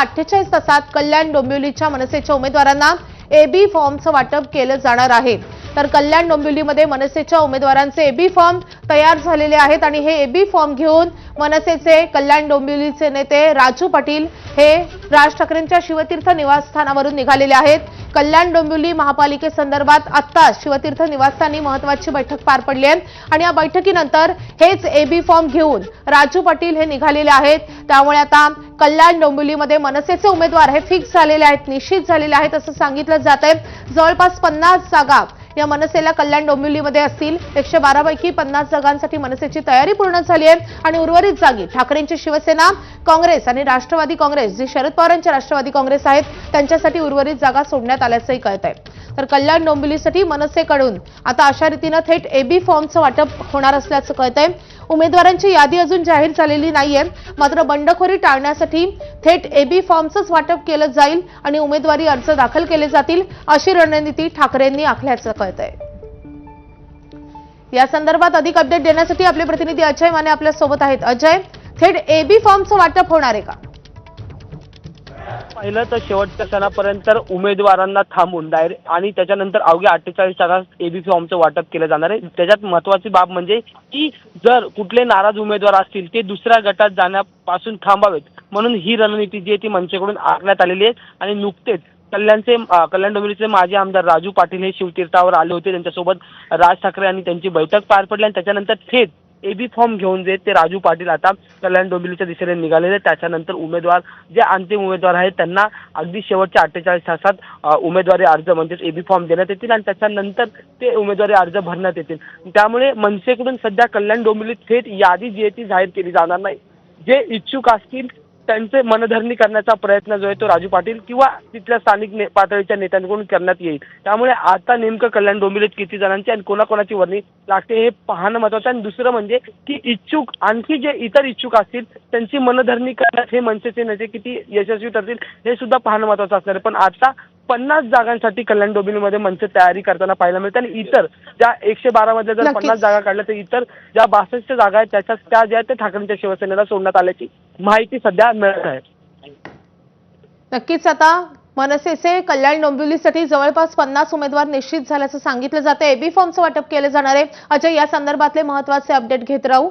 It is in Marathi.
48 तासात कल्याण डोंबिवलीच्या मनसेच्या उमेदवारांना एबी फॉर्मचं वाटप केलं जाणार आहे। तर कल्याण डोंबिवलीमध्ये मनसेच्या उमेदवारांचे एबी फॉर्म तयार झालेले आहेत आणि हे एबी फॉर्म घेऊन मनसेचे कल्याण डोंबिवलीचे नेते राजू पाटील हे राज ठाकरेंच्या शिवतीर्थ निवासस्थानावरून निघालेले आहेत। कल्याण डोंबिवली महापालिकेसंदर्भात आता शिवतीर्थ निवासस्थानी महत्त्वाची बैठक पार पडली आहे आणि या बैठकीनंतर हेच एबी फॉर्म घेऊन राजू पाटील हे निघालेले आहेत। त्यामुळे आता कल्याण डोंबिवलीमध्ये मनसेचे उमेदवार हे फिक्स झालेले आहेत, निश्चित झालेले आहेत असं सांगितलं जात आहे। जवळपास 50 जागा या मनसेला कल्याण डोंबिवलीमध्ये असतील। 112 पैकी 50 जागांसाठी मनसेची तयारी पूर्ण झाली आहे आणि उर्वरित जागी ठाकरेंची शिवसेना, काँग्रेस आणि राष्ट्रवादी काँग्रेस जे शरद पवारांचे राष्ट्रवादी काँग्रेस आहेत त्यांच्यासाठी उर्वरित जागा सोडण्यात आल्याचंही कळत आहे। तर कल्याण डोंबिवलीसाठी मनसेकडून आता अशा रीतीने थेट एबी फॉर्मचं वाटप होणार असल्याचं कळत आहे। उमेदवारांची यादी अजून जाहीर झालेली नाहीये, मात्र बंडखोरी टाळण्यासाठी थेट एबी फॉर्मचंच वाटप केलं जाईल आणि उमेदवारी अर्ज दाखल केले जातील अशी रणनीती ठाकरेंनी आखल्याचं कळत आहे। या संदर्भात अधिक अपडेट देण्यासाठी आपले प्रतिनिधी अजय माने आपल्या सोबत आहेत। अजय, थेट एबी फॉर्मचं वाटप होणार आहे का? पहिलं तर शेवटच्या क्षणापर्यंत उमेदवारांना थांबून डायरेक्ट आणि त्याच्यानंतर अवघ्या 48 तासात एबी फॉर्मचं वाटप केलं जाणार आहे। त्याच्यात महत्त्वाची बाब म्हणजे की जर कुठले नाराज उमेदवार असतील ते दुसऱ्या गटात जाण्यापासून थांबावेत, म्हणून ही रणनीती जी आहे ती मनसेकडून आखण्यात आलेली आहे। आणि नुकतेच कल्याण डोंबिवलीचे माजी आमदार राजू पाटील हे शिवतीर्थावर आले होते, त्यांच्यासोबत राज ठाकरे आणि त्यांची बैठक पार पडली आणि त्याच्यानंतर थेट एबी फॉर्म घेऊन जे ते राजू पाटील आता कल्याण डोंबिवलीच्या दिशेने निघालेले। त्याच्यानंतर उमेदवार जे अंतिम उमेदवार आहेत त्यांना अगदी शेवटच्या 48 तासात उमेदवारी अर्ज म्हणजेच एबी फॉर्म देण्यात येतील आणि त्याच्यानंतर ते उमेदवारी अर्ज भरण्यात येतील। त्यामुळे मनसेकडून सध्या कल्याण डोंबिवलीत थेट यादी जी आहे ती जाहीर केली जाणार नाही। जे इच्छुक असतील त्यांचे मनधरणी करण्याचा प्रयत्न जो आहे तो राजू पाटील किंवा तिथल्या स्थानिक पातळीच्या नेत्यांकडून करण्यात येईल। त्यामुळे आता नेमकं कल्याण डोंबिवलीत किती जणांची आणि कोणाकोणाची वर्णी लागते हे पाहणं महत्त्वाचं आहे। आणि दुसरं म्हणजे की इच्छुक आणखी जे इतर इच्छुक असतील त्यांची मनधरणी करण्यात हे मनसेचे नेते किती यशस्वी ठरतील हे सुद्धा पाहणं महत्त्वाचं असणार आहे। पण आता 50 जागांसाठी कल्याण डोंबिवलीमध्ये मनसे तयारी करताना पाहायला मिळते आणि इतर ज्या 112 मध्ये जर 50 जागा काढल्या तर इतर ज्या 62 जागा आहेत त्या ज्या त्या ठाकरेंच्या शिवसेनेला सोडण्यात आल्याची माहिती सध्या मिळत आहे। नक्कीच आता मनसेचे कल्याण डोंबिवलीसाठी जवळपास 50 उमेदवार निश्चित झाल्याचं सांगितलं जातं। एबी फॉर्मचं वाटप केलं जाणार आहे। अजय, या संदर्भातले महत्त्वाचे अपडेट घेत राहू।